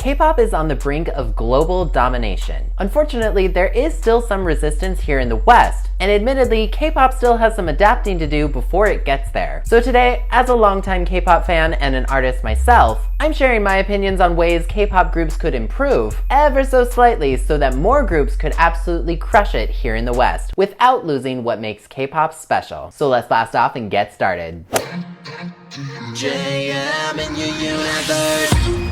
K-pop is on the brink of global domination. Unfortunately, there is still some resistance here in the West, and admittedly, K-pop still has some adapting to do before it gets there. So today, as a longtime K-pop fan and an artist myself, I'm sharing my opinions on ways K-pop groups could improve ever so slightly so that more groups could absolutely crush it here in the West without losing what makes K-pop special. So let's blast off and get started. JM in your universe.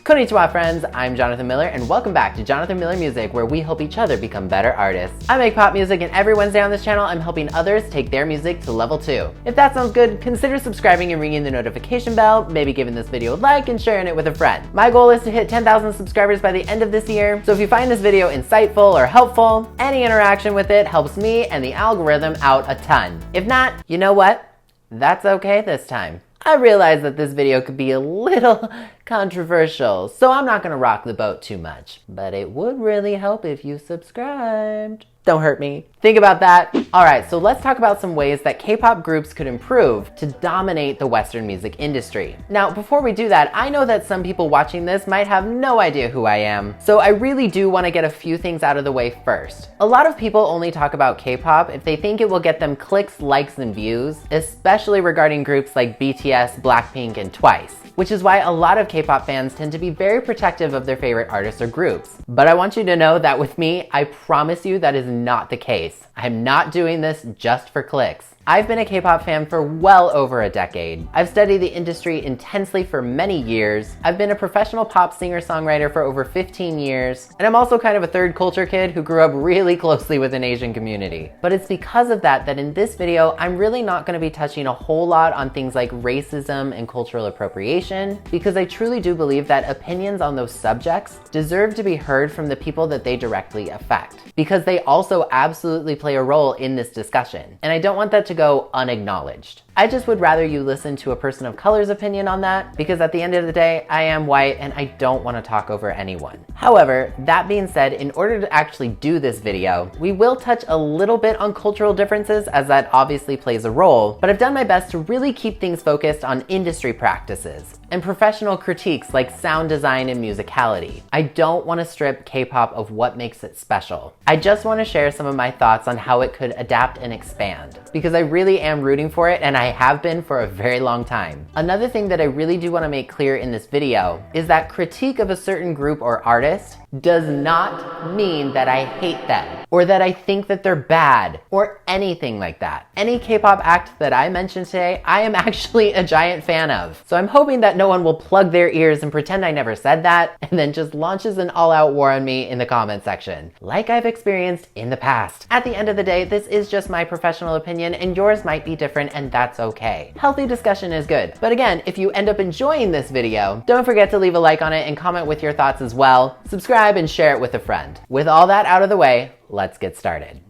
Konnichiwa friends, I'm Jonathan Miller and welcome back to Jonathan Miller Music, where we help each other become better artists. I make pop music and every Wednesday on this channel I'm helping others take their music to level 2. If that sounds good, consider subscribing and ringing the notification bell, maybe giving this video a like and sharing it with a friend. My goal is to hit 10,000 subscribers by the end of this year, so if you find this video insightful or helpful, any interaction with it helps me and the algorithm out a ton. If not, you know what? That's okay this time. I realize that this video could be a little controversial, so I'm not gonna rock the boat too much. But it would really help if you subscribed. Don't hurt me. Think about that. Alright, so let's talk about some ways that K-pop groups could improve to dominate the Western music industry. Now, before we do that, I know that some people watching this might have no idea who I am, so I really do want to get a few things out of the way first. A lot of people only talk about K-pop if they think it will get them clicks, likes, and views, especially regarding groups like BTS, Blackpink, and TWICE, which is why a lot of K-pop fans tend to be very protective of their favorite artists or groups. But I want you to know that with me, I promise you that is not the case. I'm not doing this just for clicks. I've been a K-pop fan for well over a decade. I've studied the industry intensely for many years. I've been a professional pop singer-songwriter for over 15 years. And I'm also kind of a third culture kid who grew up really closely with an Asian community. But it's because of that in this video, I'm really not going to be touching a whole lot on things like racism and cultural appropriation, because I truly do believe that opinions on those subjects deserve to be heard from the people that they directly affect, because they also absolutely play a role in this discussion. And I don't want that to go unacknowledged. I just would rather you listen to a person of color's opinion on that, because at the end of the day, I am white and I don't want to talk over anyone. However, that being said, in order to actually do this video, we will touch a little bit on cultural differences, as that obviously plays a role, but I've done my best to really keep things focused on industry practices and professional critiques like sound design and musicality. I don't want to strip K-pop of what makes it special. I just want to share some of my thoughts on how it could adapt and expand, because I really am rooting for it and I have been for a very long time. Another thing that I really do want to make clear in this video is that critique of a certain group or artist does not mean that I hate them, or that I think that they're bad, or anything like that. Any K-pop act that I mentioned today, I am actually a giant fan of. So I'm hoping that no one will plug their ears and pretend I never said that, and then just launches an all-out war on me in the comment section, like I've experienced in the past. At the end of the day, this is just my professional opinion, and yours might be different, and that's okay. Healthy discussion is good. But again, if you end up enjoying this video, don't forget to leave a like on it and comment with your thoughts as well. Subscribe and share it with a friend. With all that out of the way, let's get started.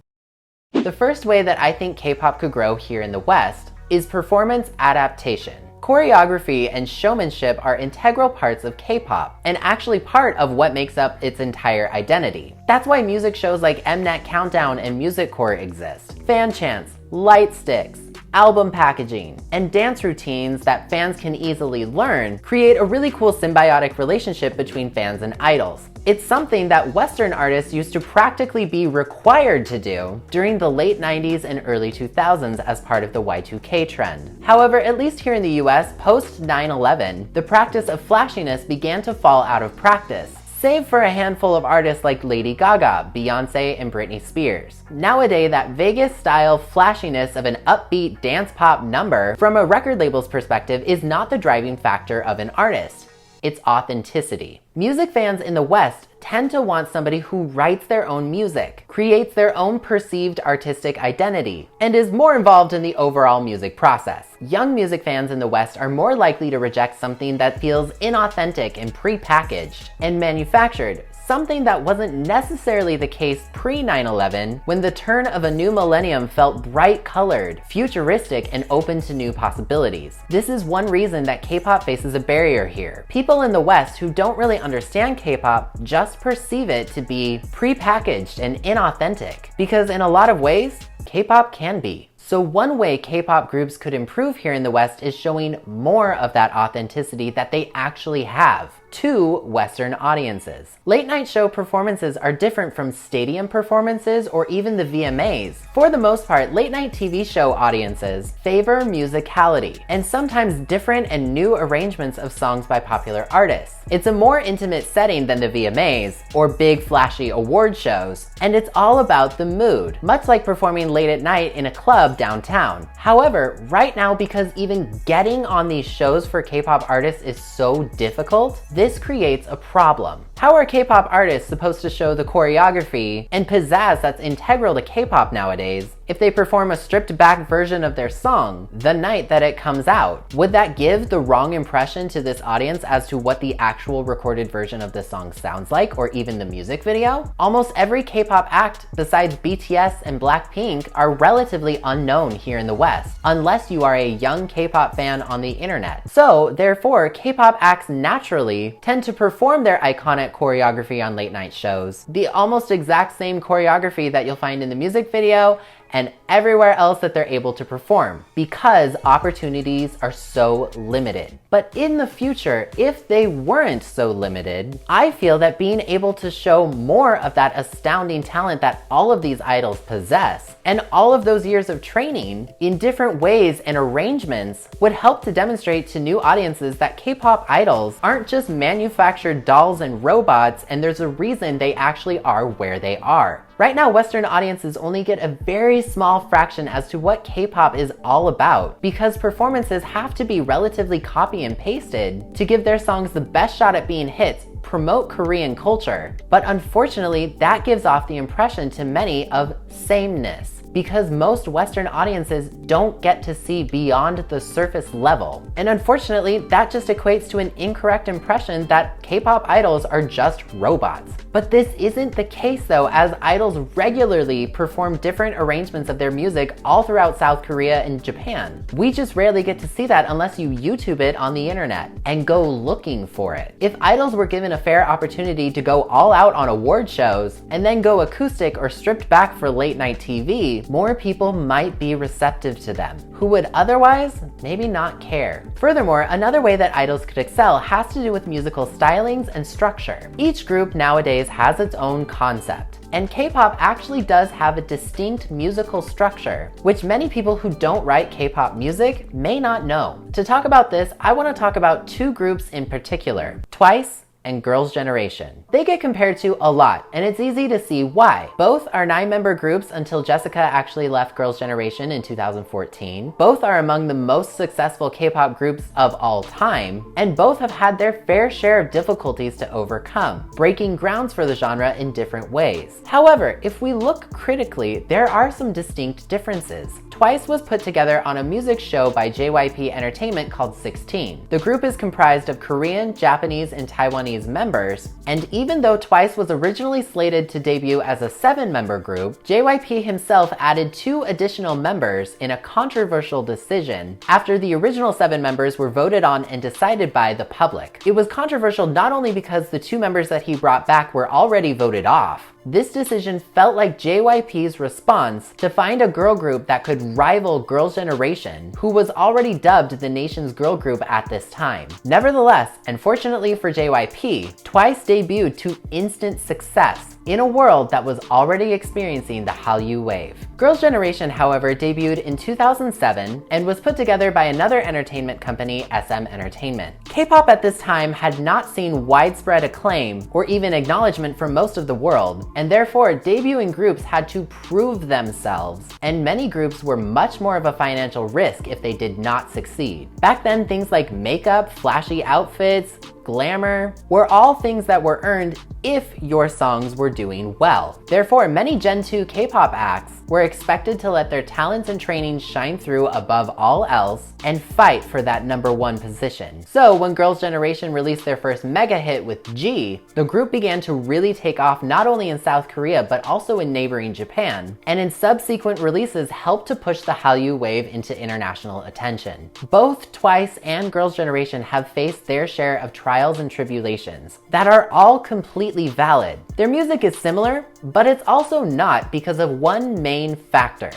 The first way that I think K-pop could grow here in the West is performance adaptation. Choreography and showmanship are integral parts of K-pop, and actually part of what makes up its entire identity. That's why music shows like Mnet Countdown and Music Core exist. Fan chants, light sticks, album packaging, and dance routines that fans can easily learn create a really cool symbiotic relationship between fans and idols. It's something that Western artists used to practically be required to do during the late 90s and early 2000s as part of the Y2K trend. However, at least here in the US, post 9/11, the practice of flashiness began to fall out of practice, save for a handful of artists like Lady Gaga, Beyonce, and Britney Spears. Nowadays, that Vegas-style flashiness of an upbeat dance pop number, from a record label's perspective, is not the driving factor of an artist. It's authenticity. Music fans in the West tend to want somebody who writes their own music, creates their own perceived artistic identity, and is more involved in the overall music process. Young music fans in the West are more likely to reject something that feels inauthentic and pre-packaged and manufactured, something that wasn't necessarily the case pre-9/11, when the turn of a new millennium felt bright-colored, futuristic, and open to new possibilities. This is one reason that K-pop faces a barrier here. People in the West who don't really understand K-pop just perceive it to be pre-packaged and inauthentic, because in a lot of ways, K-pop can be. So one way K-pop groups could improve here in the West is showing more of that authenticity that they actually have to Western audiences. Late night show performances are different from stadium performances or even the VMAs. For the most part, late night TV show audiences favor musicality and sometimes different and new arrangements of songs by popular artists. It's a more intimate setting than the VMAs or big flashy award shows, and it's all about the mood, much like performing late at night in a club downtown. However, right now, because even getting on these shows for K-pop artists is so difficult, this creates a problem. How are K-pop artists supposed to show the choreography and pizzazz that's integral to K-pop nowadays if they perform a stripped back version of their song the night that it comes out? Would that give the wrong impression to this audience as to what the actual recorded version of the song sounds like, or even the music video? Almost every K-pop act besides BTS and Blackpink are relatively unknown here in the West, unless you are a young K-pop fan on the internet. So therefore, K-pop acts naturally tend to perform their iconic choreography on late night shows, the almost exact same choreography that you'll find in the music video and everywhere else that they're able to perform, because opportunities are so limited. But in the future, if they weren't so limited, I feel that being able to show more of that astounding talent that all of these idols possess, and all of those years of training in different ways and arrangements, would help to demonstrate to new audiences that K-pop idols aren't just manufactured dolls and robots, and there's a reason they actually are where they are. Right now, Western audiences only get a very small fraction as to what K-pop is all about, because performances have to be relatively copy and pasted to give their songs the best shot at being hits, promote Korean culture. But unfortunately, that gives off the impression to many of sameness, because most Western audiences don't get to see beyond the surface level. And unfortunately, that just equates to an incorrect impression that K-pop idols are just robots. But this isn't the case though, as idols regularly perform different arrangements of their music all throughout South Korea and Japan. We just rarely get to see that unless you YouTube it on the internet and go looking for it. If idols were given a fair opportunity to go all out on award shows and then go acoustic or stripped back for late night TV, more people might be receptive to them, who would otherwise maybe not care. Furthermore, another way that idols could excel has to do with musical stylings and structure. Each group nowadays has its own concept, and K-pop actually does have a distinct musical structure, which many people who don't write K-pop music may not know. To talk about this, I want to talk about two groups in particular, TWICE and Girls' Generation. They get compared to a lot, and it's easy to see why. Both are 9-member groups until Jessica actually left Girls' Generation in 2014. Both are among the most successful K-pop groups of all time, and both have had their fair share of difficulties to overcome, breaking grounds for the genre in different ways. However, if we look critically, there are some distinct differences. TWICE was put together on a music show by JYP Entertainment called 16. The group is comprised of Korean, Japanese, and Taiwanese members, and even though TWICE was originally slated to debut as a 7-member group, JYP himself added 2 additional members in a controversial decision after the original 7 members were voted on and decided by the public. It was controversial not only because the 2 members that he brought back were already voted off. This decision felt like JYP's response to find a girl group that could rival Girls' Generation, who was already dubbed the nation's girl group at this time. Nevertheless, and fortunately for JYP, TWICE debuted to instant success in a world that was already experiencing the Hallyu wave. Girls' Generation, however, debuted in 2007 and was put together by another entertainment company, SM Entertainment. K-pop at this time had not seen widespread acclaim or even acknowledgement from most of the world, and therefore debuting groups had to prove themselves, and many groups were much more of a financial risk if they did not succeed. Back then, things like makeup, flashy outfits, glamour were all things that were earned if your songs were doing well. Therefore, many Gen 2 K-pop acts were expected to let their talents and training shine through above all else and fight for that #1 position. So when Girls' Generation released their first mega hit with G, the group began to really take off not only in South Korea but also in neighboring Japan, and in subsequent releases helped to push the Hallyu wave into international attention. Both TWICE and Girls' Generation have faced their share of trials and tribulations that are all completely valid. Their music is similar, but it's also not because of one main factor: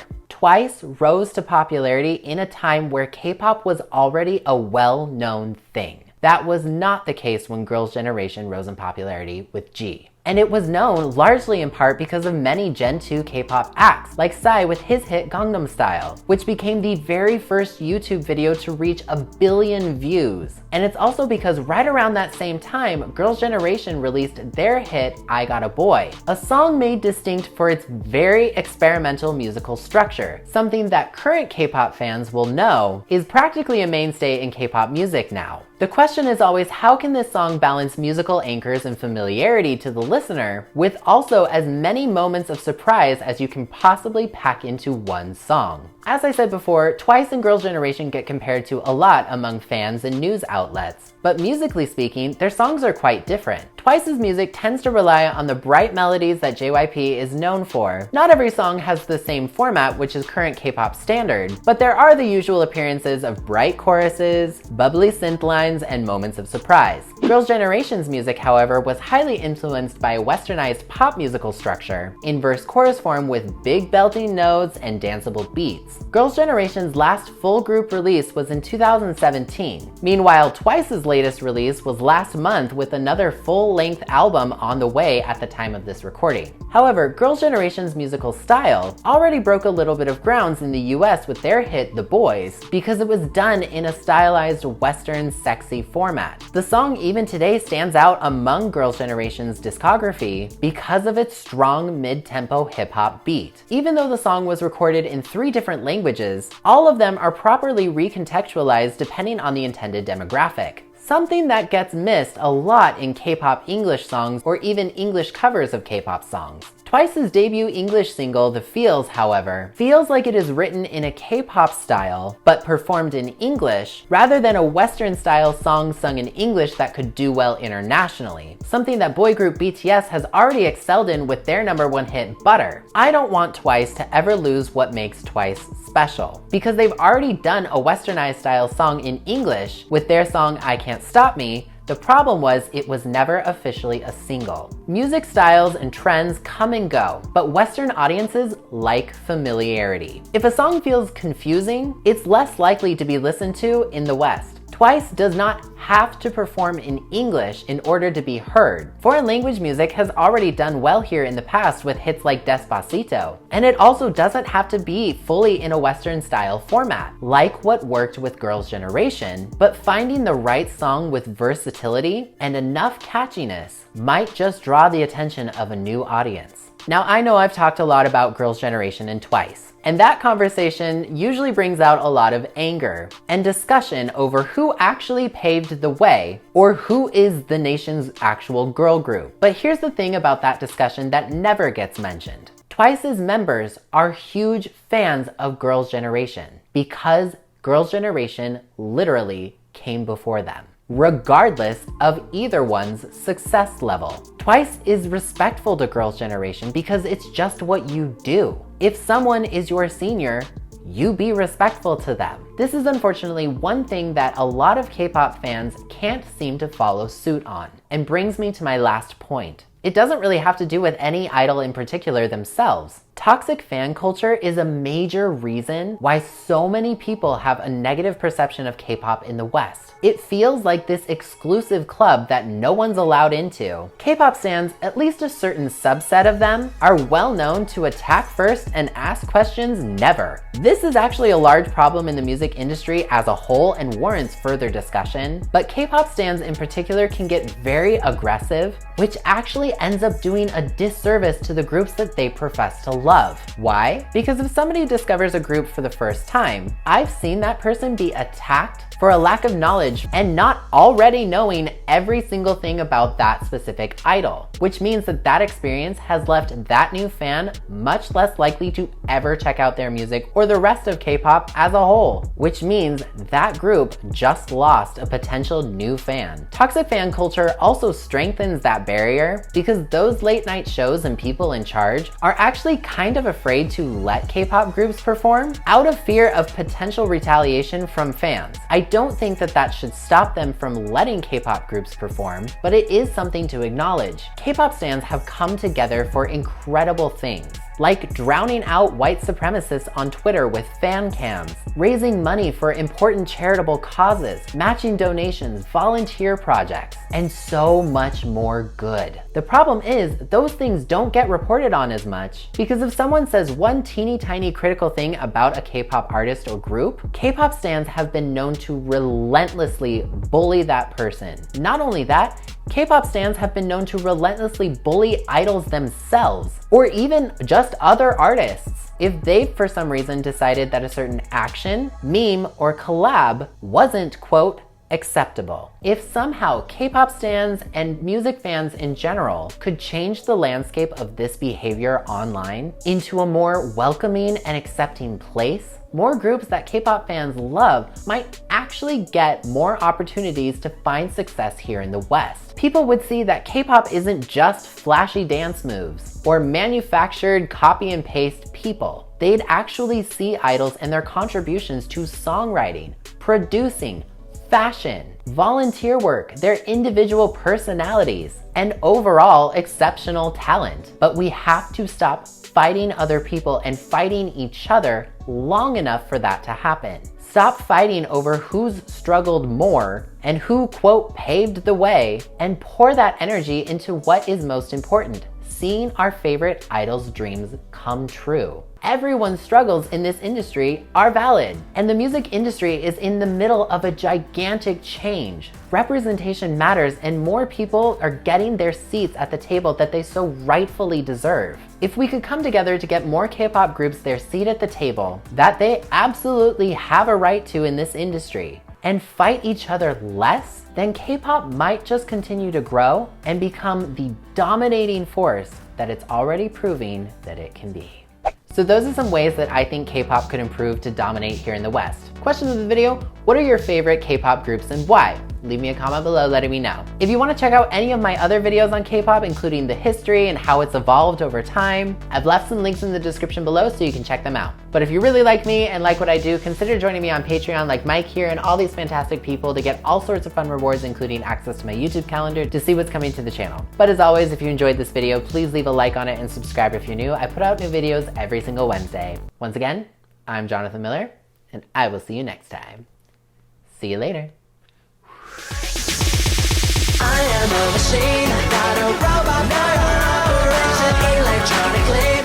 TWICE rose to popularity in a time where K-pop was already a well-known thing. That was not the case when Girls' Generation rose in popularity with G. And it was known largely in part because of many Gen 2 K-pop acts, like PSY with his hit Gangnam Style, which became the very first YouTube video to reach 1 billion views. And it's also because right around that same time, Girls' Generation released their hit I Got a Boy, a song made distinct for its very experimental musical structure, something that current K-pop fans will know is practically a mainstay in K-pop music now. The question is always, how can this song balance musical anchors and familiarity to the listener with also as many moments of surprise as you can possibly pack into one song? As I said before, TWICE and Girls' Generation get compared to a lot among fans and news outlets, but musically speaking, their songs are quite different. TWICE's music tends to rely on the bright melodies that JYP is known for. Not every song has the same format, which is current K-pop standard, but there are the usual appearances of bright choruses, bubbly synth lines, and moments of surprise. Girls' Generation's music, however, was highly influenced by a westernized pop musical structure, in verse-chorus form with big belting notes and danceable beats. Girls' Generation's last full group release was in 2017. Meanwhile, TWICE's latest release was last month with another full-length album on the way at the time of this recording. However, Girls' Generation's musical style already broke a little bit of grounds in the US with their hit The Boys because it was done in a stylized Western sexy format. The song even today stands out among Girls' Generation's discography because of its strong mid-tempo hip-hop beat. Even though the song was recorded in 3 different languages, all of them are properly recontextualized depending on the intended demographic. Something that gets missed a lot in K-pop English songs or even English covers of K-pop songs. TWICE's debut English single, The Feels, however, feels like it is written in a K-pop style, but performed in English, rather than a Western-style song sung in English that could do well internationally, something that boy group BTS has already excelled in with their #1 hit, Butter. I don't want TWICE to ever lose what makes TWICE special, because they've already done a Westernized style song in English with their song I Can't Stop Me. The problem was it was never officially a single. Music styles and trends come and go, but Western audiences like familiarity. If a song feels confusing, it's less likely to be listened to in the West. TWICE does not have to perform in English in order to be heard. Foreign language music has already done well here in the past with hits like Despacito, and it also doesn't have to be fully in a Western style format, like what worked with Girls' Generation, but finding the right song with versatility and enough catchiness might just draw the attention of a new audience. Now, I know I've talked a lot about Girls' Generation and TWICE, and that conversation usually brings out a lot of anger and discussion over who actually paved the way or who is the nation's actual girl group. But here's the thing about that discussion that never gets mentioned. TWICE's members are huge fans of Girls' Generation because Girls' Generation literally came before them, regardless of either one's success level. TWICE is respectful to Girls' Generation because it's just what you do. If someone is your senior, you be respectful to them. This is unfortunately one thing that a lot of K-pop fans can't seem to follow suit on, and brings me to my last point. It doesn't really have to do with any idol in particular themselves. Toxic fan culture is a major reason why so many people have a negative perception of K-pop in the West. It feels like this exclusive club that no one's allowed into. K-pop stans, at least a certain subset of them, are well known to attack first and ask questions never. This is actually a large problem in the music industry as a whole and warrants further discussion, but K-pop stans in particular can get very aggressive, which actually ends up doing a disservice to the groups that they profess to love. Why? Because if somebody discovers a group for the first time, I've seen that person be attacked for a lack of knowledge and not already knowing every single thing about that specific idol, which means that that experience has left that new fan much less likely to ever check out their music or the rest of K-pop as a whole, which means that group just lost a potential new fan. Toxic fan culture also strengthens that barrier because those late night shows and people in charge are actually kind of afraid to let K-pop groups perform out of fear of potential retaliation from fans. I don't think that that should stop them from letting K-pop groups perform, but it is something to acknowledge. K-pop stans have come together for incredible things. like drowning out white supremacists on Twitter with fan cams, raising money for important charitable causes, matching donations, volunteer projects, and so much more good. The problem is, those things don't get reported on as much because if someone says one teeny tiny critical thing about a K-pop artist or group, K-pop stans have been known to relentlessly bully that person. Not only that, K-pop stans have been known to relentlessly bully idols themselves, or even just other artists, if they for some reason decided that a certain action, meme, or collab wasn't, quote, acceptable. If somehow K-pop stans and music fans in general could change the landscape of this behavior online into a more welcoming and accepting place, more groups that K-pop fans love might actually get more opportunities to find success here in the West. People would see that K-pop isn't just flashy dance moves or manufactured copy and paste people. They'd actually see idols and their contributions to songwriting, producing, fashion, volunteer work, their individual personalities, and overall exceptional talent. But we have to stop fighting other people and fighting each other long enough for that to happen. Stop fighting over who's struggled more and who, quote, paved the way, and pour that energy into what is most important, seeing our favorite idols' dreams come true. Everyone's struggles in this industry are valid, and the music industry is in the middle of a gigantic change. Representation matters, and more people are getting their seats at the table that they so rightfully deserve. If we could come together to get more K-pop groups their seat at the table that they absolutely have a right to in this industry, and fight each other less, then K-pop might just continue to grow and become the dominating force that it's already proving that it can be. So those are some ways that I think K-pop could improve to dominate here in the West. Question of the video, what are your favorite K-pop groups and why? Leave me a comment below letting me know. If you want to check out any of my other videos on K-pop, including the history and how it's evolved over time, I've left some links in the description below so you can check them out. But if you really like me and like what I do, consider joining me on Patreon like Mike here and all these fantastic people to get all sorts of fun rewards, including access to my YouTube calendar to see what's coming to the channel. But as always, if you enjoyed this video, please leave a like on it and subscribe if you're new. I put out new videos every single Wednesday. Once again, I'm Jonathan Miller, and I will see you next time. See you later. I am a machine, not a robot, not a operation electronically.